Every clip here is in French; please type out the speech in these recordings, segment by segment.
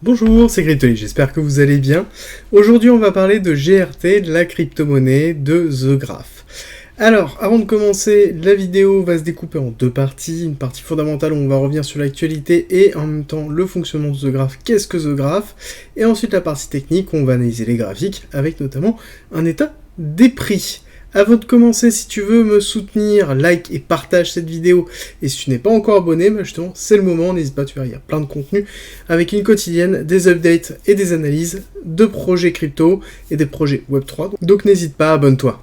Bonjour, c'est Cryptoly, j'espère que vous allez bien. Aujourd'hui, on va parler de GRT, de la crypto-monnaie de The Graph. Alors, avant de commencer, la vidéo va se découper en deux parties. Une partie fondamentale où on va revenir sur l'actualité et en même temps le fonctionnement de The Graph, qu'est-ce que The Graph, et ensuite la partie technique où on va analyser les graphiques avec notamment un état des prix. Avant de commencer, si tu veux me soutenir, like et partage cette vidéo. Et si tu n'es pas encore abonné, justement, c'est le moment, n'hésite pas, tu vois, il y a plein de contenu avec une quotidienne, des updates et des analyses de projets crypto et des projets Web3. Donc n'hésite pas, abonne-toi.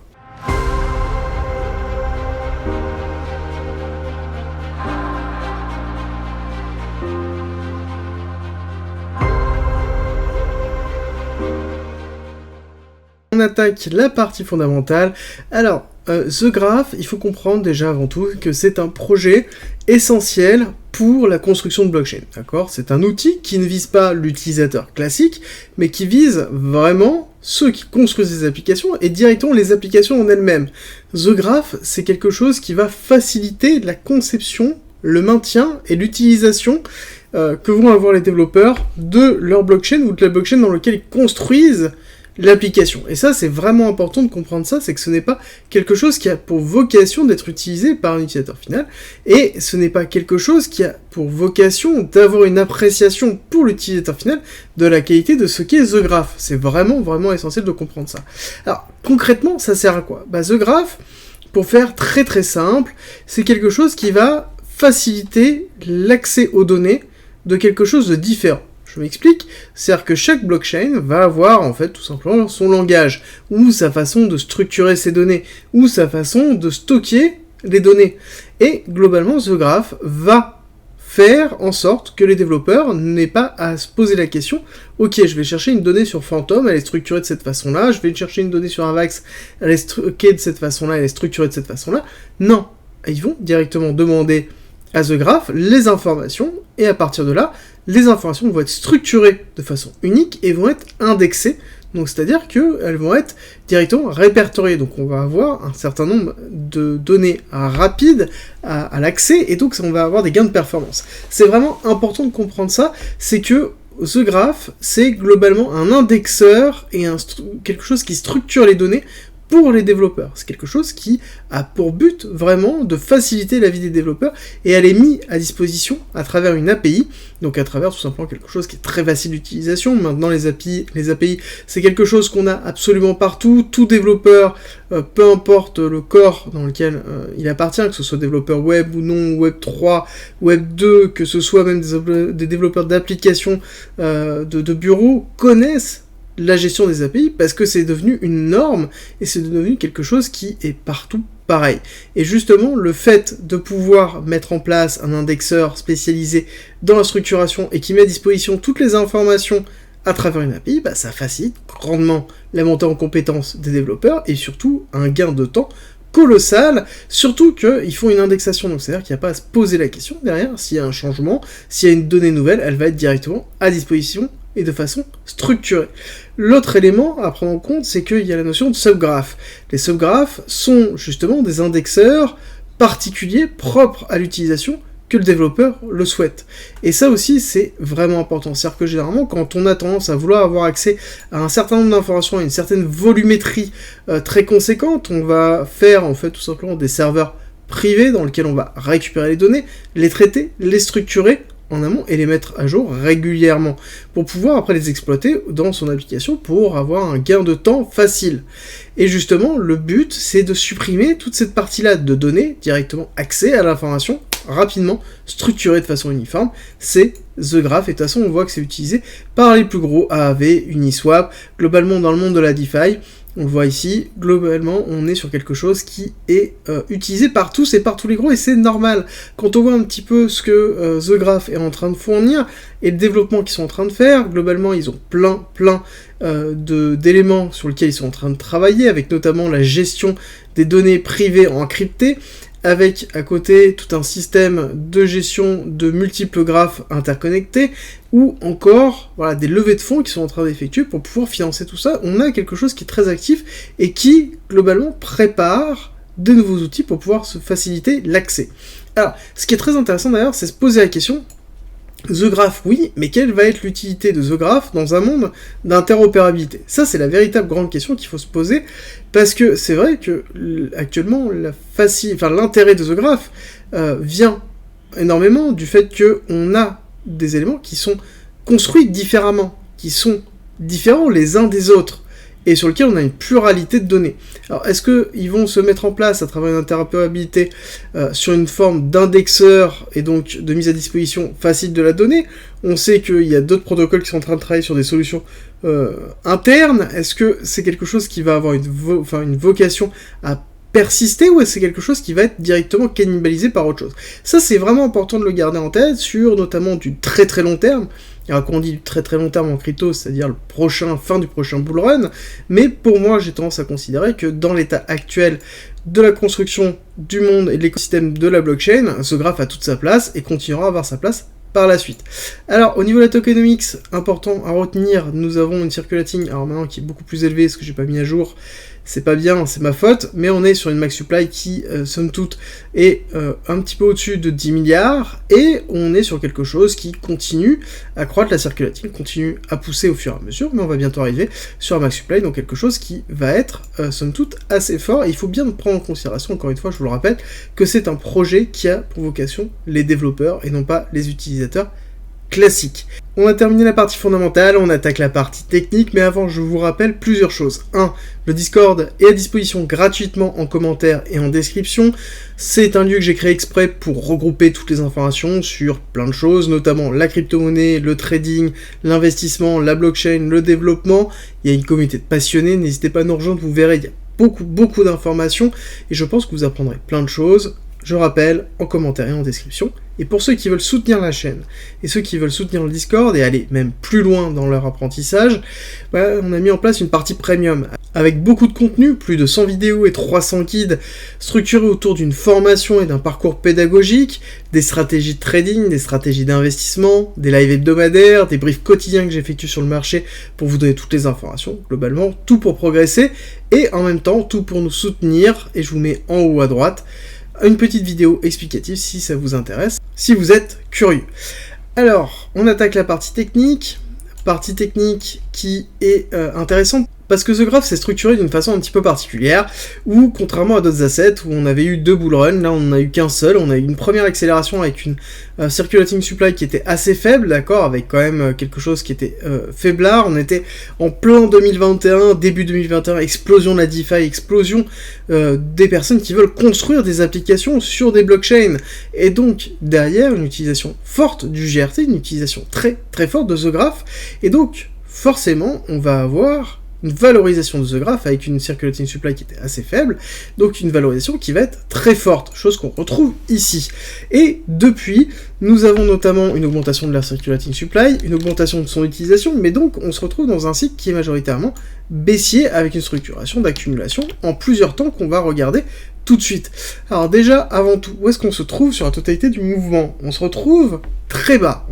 On attaque la partie fondamentale. Alors, The Graph, il faut comprendre déjà avant tout que c'est un projet essentiel pour la construction de blockchain, d'accord ? C'est un outil qui ne vise pas l'utilisateur classique, mais qui vise vraiment ceux qui construisent des applications et directement les applications en elles-mêmes. The Graph, c'est quelque chose qui va faciliter la conception, le maintien et l'utilisation que vont avoir les développeurs de leur blockchain ou de la blockchain dans laquelle ils construisent l'application. Et ça, c'est vraiment important de comprendre ça, c'est que ce n'est pas quelque chose qui a pour vocation d'être utilisé par un utilisateur final, et ce n'est pas quelque chose qui a pour vocation d'avoir une appréciation pour l'utilisateur final de la qualité de ce qu'est The Graph. C'est vraiment essentiel de comprendre ça. Alors, concrètement, ça sert à quoi ? The Graph, pour faire très simple, c'est quelque chose qui va faciliter l'accès aux données de quelque chose de différent. Je m'explique, c'est-à-dire que chaque blockchain va avoir en fait tout simplement son langage, ou sa façon de structurer ses données, ou sa façon de stocker les données. Et globalement, The Graph va faire en sorte que les développeurs n'aient pas à se poser la question « Ok, je vais chercher une donnée sur Phantom, elle est structurée de cette façon-là, je vais chercher une donnée sur Avax, elle est stockée de cette façon-là, elle est structurée de cette façon-là. » Non, ils vont directement demander à The Graph les informations, et à partir de là, les informations vont être structurées de façon unique et vont être indexées, donc c'est-à-dire qu'elles vont être directement répertoriées, donc on va avoir un certain nombre de données rapides à l'accès, et donc on va avoir des gains de performance. C'est vraiment important de comprendre ça, c'est que The Graph, c'est globalement un indexeur et quelque chose qui structure les données pour les développeurs. C'est quelque chose qui a pour but vraiment de faciliter la vie des développeurs et elle est mise à disposition à travers une API, donc à travers tout simplement quelque chose qui est très facile d'utilisation. Maintenant les API c'est quelque chose qu'on a absolument partout, tout développeur, peu importe le corps dans lequel il appartient, que ce soit développeur web ou non, web 3, web 2, que ce soit même des développeurs d'applications de bureau, connaissent la gestion des API, parce que c'est devenu une norme, et c'est devenu quelque chose qui est partout pareil. Et justement, le fait de pouvoir mettre en place un indexeur spécialisé dans la structuration, et qui met à disposition toutes les informations à travers une API, ça facilite grandement la montée en compétence des développeurs, et surtout un gain de temps colossal, surtout qu'ils font une indexation, donc c'est-à-dire qu'il n'y a pas à se poser la question derrière, s'il y a un changement, s'il y a une donnée nouvelle, elle va être directement à disposition et de façon structurée. L'autre élément à prendre en compte, c'est qu'il y a la notion de subgraph. Les subgraphes sont justement des indexeurs particuliers propres à l'utilisation que le développeur le souhaite. Et ça aussi, c'est vraiment important. C'est-à-dire que généralement, quand on a tendance à vouloir avoir accès à un certain nombre d'informations, à une certaine volumétrie très conséquente, on va faire en fait tout simplement des serveurs privés dans lesquels on va récupérer les données, les traiter, les structurer en amont et les mettre à jour régulièrement pour pouvoir après les exploiter dans son application pour avoir un gain de temps facile. Et justement, le but, c'est de supprimer toute cette partie-là de données, directement accès à l'information, rapidement, structurée de façon uniforme. C'est The Graph, et de toute façon, on voit que c'est utilisé par les plus gros, AAV, Uniswap, globalement dans le monde de la DeFi. On le voit ici, globalement, on est sur quelque chose qui est utilisé par tous et par tous les gros, et c'est normal. Quand on voit un petit peu ce que The Graph est en train de fournir, et le développement qu'ils sont en train de faire, globalement, ils ont plein d'éléments sur lesquels ils sont en train de travailler, avec notamment la gestion des données privées encryptées, avec à côté tout un système de gestion de multiples graphes interconnectés, ou encore des levées de fonds qui sont en train d'effectuer pour pouvoir financer tout ça. On a quelque chose qui est très actif et qui, globalement, prépare de nouveaux outils pour pouvoir se faciliter l'accès. Alors, ce qui est très intéressant d'ailleurs, c'est se poser la question, The Graph, oui, mais quelle va être l'utilité de The Graph dans un monde d'interopérabilité? Ça, c'est la véritable grande question qu'il faut se poser, parce que c'est vrai que, actuellement, l'intérêt de The Graph vient énormément du fait qu'on a des éléments qui sont construits différemment, qui sont différents les uns des autres, et sur lequel on a une pluralité de données. Alors, est-ce qu'ils vont se mettre en place à travers une interopérabilité sur une forme d'indexeur et donc de mise à disposition facile de la donnée? On sait qu'il y a d'autres protocoles qui sont en train de travailler sur des solutions internes. Est-ce que c'est quelque chose qui va avoir une vocation à persister, ou est-ce que c'est quelque chose qui va être directement cannibalisé par autre chose? Ça, c'est vraiment important de le garder en tête, sur notamment du très très long terme. Alors quand on dit du très très long terme en crypto, c'est-à-dire fin du prochain bull run, mais pour moi j'ai tendance à considérer que dans l'état actuel de la construction du monde et de l'écosystème de la blockchain, ce graphe a toute sa place et continuera à avoir sa place par la suite. Alors au niveau de la tokenomics, important à retenir, nous avons une circulating, alors maintenant qui est beaucoup plus élevée, ce que j'ai pas mis à jour, c'est pas bien, c'est ma faute, mais on est sur une max supply qui, somme toute, est un petit peu au-dessus de 10 milliards, et on est sur quelque chose qui continue à croître, la circulating continue à pousser au fur et à mesure, mais on va bientôt arriver sur un max supply, donc quelque chose qui va être, somme toute, assez fort, et il faut bien prendre en considération, encore une fois, je vous le rappelle, que c'est un projet qui a pour vocation les développeurs, et non pas les utilisateurs classique. On a terminé la partie fondamentale, on attaque la partie technique, mais avant je vous rappelle plusieurs choses. 1. Le Discord est à disposition gratuitement en commentaire et en description. C'est un lieu que j'ai créé exprès pour regrouper toutes les informations sur plein de choses, notamment la crypto-monnaie, le trading, l'investissement, la blockchain, le développement. Il y a une communauté de passionnés, n'hésitez pas à nous rejoindre, vous verrez, il y a beaucoup d'informations, et je pense que vous apprendrez plein de choses. Je rappelle, en commentaire et en description. Et pour ceux qui veulent soutenir la chaîne, et ceux qui veulent soutenir le Discord, et aller même plus loin dans leur apprentissage, on a mis en place une partie premium, avec beaucoup de contenu, plus de 100 vidéos et 300 guides, structurés autour d'une formation et d'un parcours pédagogique, des stratégies de trading, des stratégies d'investissement, des lives hebdomadaires, des briefs quotidiens que j'effectue sur le marché pour vous donner toutes les informations, globalement, tout pour progresser, et en même temps, tout pour nous soutenir, et je vous mets en haut à droite, une petite vidéo explicative si ça vous intéresse, si vous êtes curieux. Alors, on attaque la partie technique qui est intéressante parce que The Graph s'est structuré d'une façon un petit peu particulière, où contrairement à d'autres assets où on avait eu 2 bull runs, là on n'en a eu qu'un seul, on a eu une première accélération avec une circulating supply qui était assez faible, d'accord, avec quand même quelque chose qui était faiblard, on était en plein 2021, début 2021, explosion de la DeFi, explosion des personnes qui veulent construire des applications sur des blockchains, et donc derrière une utilisation forte du GRT, une utilisation très très forte de The Graph, et donc forcément on va avoir une valorisation de The Graph avec une circulating supply qui était assez faible, donc une valorisation qui va être très forte, chose qu'on retrouve ici. Et depuis, nous avons notamment une augmentation de la circulating supply, une augmentation de son utilisation, mais donc on se retrouve dans un cycle qui est majoritairement baissier avec une structuration d'accumulation en plusieurs temps qu'on va regarder tout de suite. Alors déjà, avant tout, où est-ce qu'on se trouve sur la totalité du mouvement? On se retrouve très bas,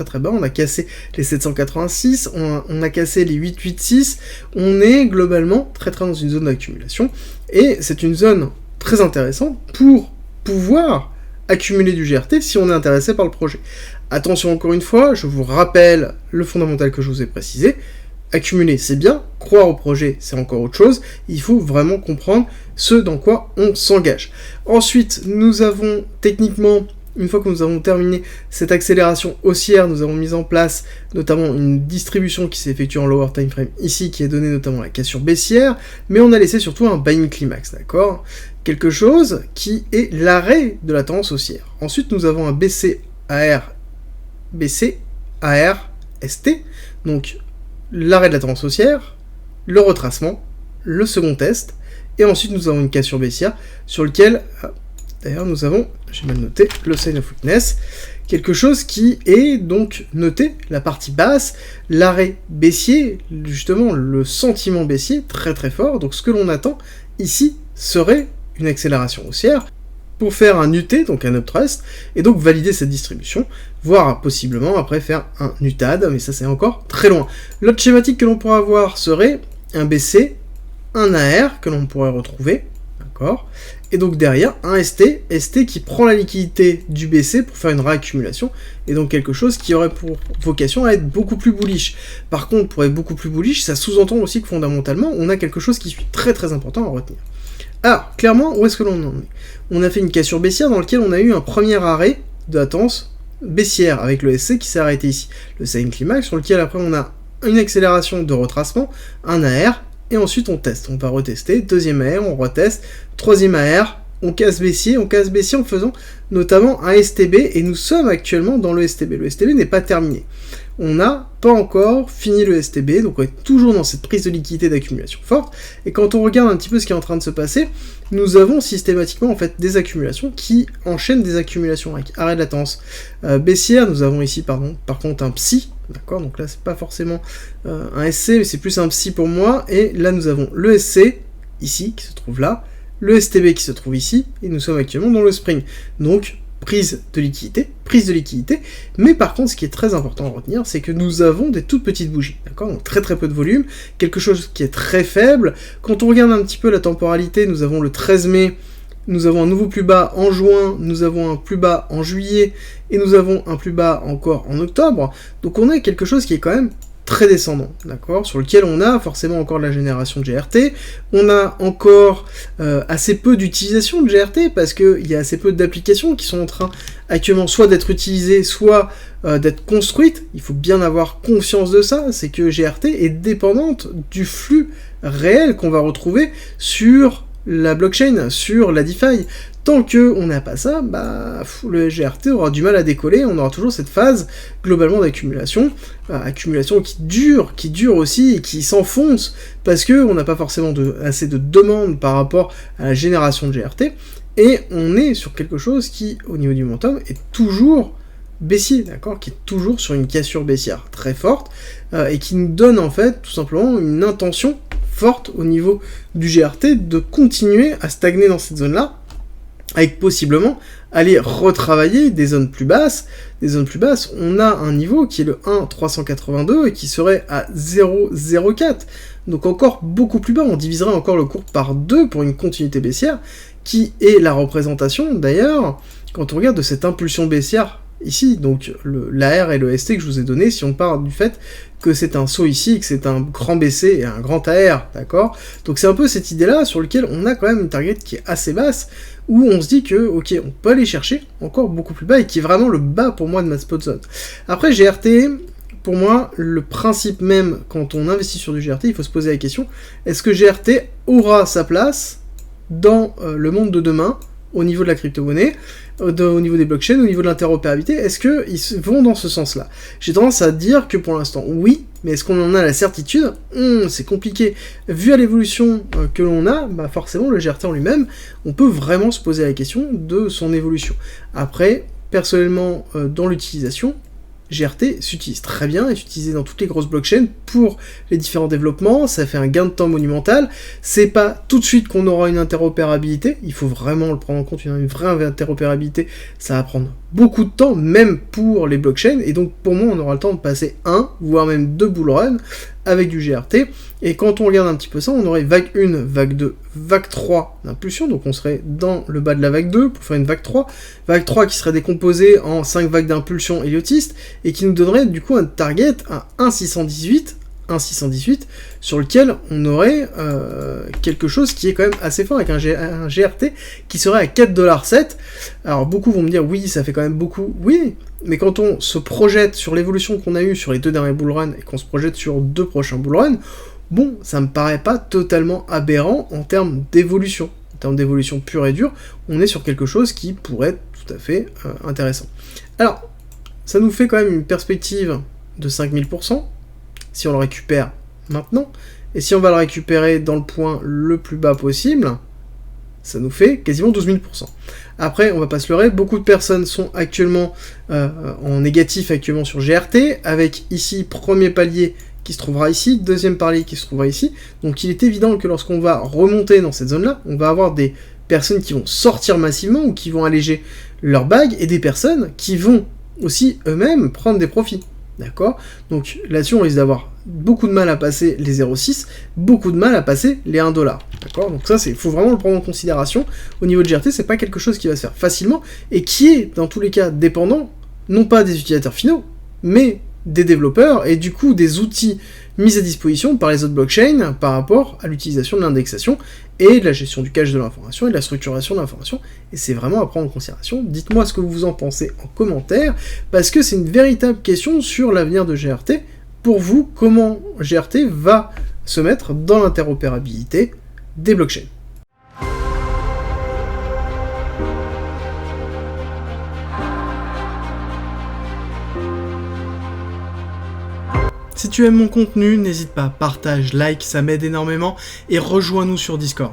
très bas, on a cassé les 786, on a cassé les 886, on est globalement très dans une zone d'accumulation, et c'est une zone très intéressante pour pouvoir accumuler du GRT si on est intéressé par le projet. Attention encore une fois, je vous rappelle le fondamental que je vous ai précisé, accumuler c'est bien, croire au projet c'est encore autre chose, il faut vraiment comprendre ce dans quoi on s'engage. Ensuite, nous avons techniquement, une fois que nous avons terminé cette accélération haussière, nous avons mis en place notamment une distribution qui s'est effectuée en lower time frame ici, qui a donné notamment la cassure baissière, mais on a laissé surtout un buying climax, d'accord? Quelque chose qui est l'arrêt de la tendance haussière. Ensuite, nous avons un BCAR ST, donc l'arrêt de la tendance haussière, le retracement, le second test, et ensuite nous avons une cassure baissière sur lequel, d'ailleurs nous avons, j'ai mal noté, le sign of weakness, quelque chose qui est donc noté, la partie basse, l'arrêt baissier, justement le sentiment baissier très fort, donc ce que l'on attend ici serait une accélération haussière, pour faire un UT, donc un uptrust, et donc valider cette distribution, voire possiblement après faire un UTAD, mais ça c'est encore très loin. L'autre schématique que l'on pourrait avoir serait un BC, un AR que l'on pourrait retrouver, d'accord, d'accord? Et donc derrière, un ST qui prend la liquidité du BC pour faire une réaccumulation, et donc quelque chose qui aurait pour vocation à être beaucoup plus bullish. Par contre, pour être beaucoup plus bullish, ça sous-entend aussi que fondamentalement, on a quelque chose qui est très très important à retenir. Alors, clairement, où est-ce que l'on en est? On a fait une cassure baissière dans laquelle on a eu un premier arrêt de la tendance baissière avec le SC qui s'est arrêté ici. Le Selling Climax sur lequel après on a une accélération de retracement, un AR, et ensuite on teste. On va retester, deuxième AR, on reteste, troisième AR, on casse baissier en faisant notamment un STB, et nous sommes actuellement dans le STB. Le STB n'est pas terminé. On n'a pas encore fini le STB, donc on est toujours dans cette prise de liquidité d'accumulation forte, et quand on regarde un petit peu ce qui est en train de se passer, nous avons systématiquement en fait des accumulations qui enchaînent des accumulations avec arrêt de la tendance baissière. Nous avons ici par contre un psy, d'accord, donc là c'est pas forcément un SC, mais c'est plus un psy pour moi, et là nous avons le SC, ici, qui se trouve là, le STB qui se trouve ici, et nous sommes actuellement dans le spring, donc prise de liquidité, mais par contre, ce qui est très important à retenir, c'est que nous avons des toutes petites bougies, d'accord, donc très très peu de volume, quelque chose qui est très faible. Quand on regarde un petit peu la temporalité, nous avons le 13 mai, nous avons un nouveau plus bas en juin, nous avons un plus bas en juillet, et nous avons un plus bas encore en octobre, donc on a quelque chose qui est quand même très descendant, d'accord, sur lequel on a forcément encore de la génération de GRT, on a encore assez peu d'utilisation de GRT, parce qu'il y a assez peu d'applications qui sont en train actuellement soit d'être utilisées, soit d'être construites. Il faut bien avoir conscience de ça, c'est que GRT est dépendante du flux réel qu'on va retrouver sur la blockchain, sur la DeFi. Tant qu'on n'a pas ça, le GRT aura du mal à décoller, on aura toujours cette phase globalement d'accumulation, accumulation qui dure aussi et qui s'enfonce parce qu'on n'a pas forcément assez de demandes par rapport à la génération de GRT, et on est sur quelque chose qui, au niveau du momentum, est toujours baissier, d'accord, qui est toujours sur une cassure baissière très forte, et qui nous donne en fait tout simplement une intention forte au niveau du GRT de continuer à stagner dans cette zone-là, avec possiblement aller retravailler des zones plus basses. Des zones plus basses, on a un niveau qui est le 1,382 et qui serait à 0,04. Donc encore beaucoup plus bas, on diviserait encore le cours par 2 pour une continuité baissière, qui est la représentation d'ailleurs, quand on regarde de cette impulsion baissière ici, donc l'AR et le ST que je vous ai donné, si on part du fait que c'est un saut ici, que c'est un grand BC et un grand AR, d'accord? Donc c'est un peu cette idée-là sur laquelle on a quand même une target qui est assez basse, où on se dit que, ok, on peut aller chercher encore beaucoup plus bas, et qui est vraiment le bas pour moi de ma spot zone. Après, GRT, pour moi, le principe même, quand on investit sur du GRT, il faut se poser la question, est-ce que GRT aura sa place dans le monde de demain, au niveau de la crypto-monnaie, au niveau des blockchains, au niveau de l'interopérabilité, est-ce qu'ils vont dans ce sens-là? J'ai tendance à dire que pour l'instant, oui, mais est-ce qu'on en a la certitude? C'est compliqué. Vu à l'évolution que l'on a, forcément, le GRT en lui-même, on peut vraiment se poser la question de son évolution. Après, personnellement, dans l'utilisation, GRT s'utilise très bien, est utilisé dans toutes les grosses blockchains pour les différents développements, ça fait un gain de temps monumental, c'est pas tout de suite qu'on aura une interopérabilité, il faut vraiment le prendre en compte, une vraie interopérabilité, ça va prendre beaucoup de temps, même pour les blockchains, et donc pour moi on aura le temps de passer 1, voire même 2 bull runs avec du GRT, et quand on regarde un petit peu ça, on aurait vague 1, vague 2, vague 3 d'impulsion, donc on serait dans le bas de la vague 2 pour faire une vague 3 qui serait décomposée en 5 vagues d'impulsion héliotistes, et qui nous donnerait du coup un target à 1,618, sur lequel on aurait quelque chose qui est quand même assez fort, avec un GRT qui serait à 4,7$. Alors beaucoup vont me dire, oui, ça fait quand même beaucoup, oui, mais quand on se projette sur l'évolution qu'on a eue sur les 2 derniers bullruns, et qu'on se projette sur 2 prochains bullruns, bon, ça me paraît pas totalement aberrant en termes d'évolution. En termes d'évolution pure et dure, on est sur quelque chose qui pourrait être tout à fait intéressant. Alors, ça nous fait quand même une perspective de 5000%, si on le récupère maintenant, et si on va le récupérer dans le point le plus bas possible, ça nous fait quasiment 12 000%. Après, on va pas se leurrer, beaucoup de personnes sont actuellement en négatif actuellement sur GRT, avec ici, premier palier qui se trouvera ici, deuxième palier qui se trouvera ici, donc il est évident que lorsqu'on va remonter dans cette zone-là, on va avoir des personnes qui vont sortir massivement, ou qui vont alléger leur bague, et des personnes qui vont aussi eux-mêmes prendre des profits. D'accord? Donc là-dessus, on risque d'avoir beaucoup de mal à passer les 0,6, beaucoup de mal à passer les 1$. D'accord? Donc ça, il faut vraiment le prendre en considération. Au niveau de GRT, c'est pas quelque chose qui va se faire facilement, et qui est, dans tous les cas, dépendant, non pas des utilisateurs finaux, mais des développeurs, et du coup des outils mis à disposition par les autres blockchains par rapport à l'utilisation de l'indexation et de la gestion du cache de l'information et de la structuration de l'information. Et c'est vraiment à prendre en considération. Dites-moi ce que vous en pensez en commentaire, parce que c'est une véritable question sur l'avenir de GRT. Pour vous, comment GRT va se mettre dans l'interopérabilité des blockchains? Si tu aimes mon contenu, n'hésite pas, partage, like, ça m'aide énormément, et rejoins-nous sur Discord.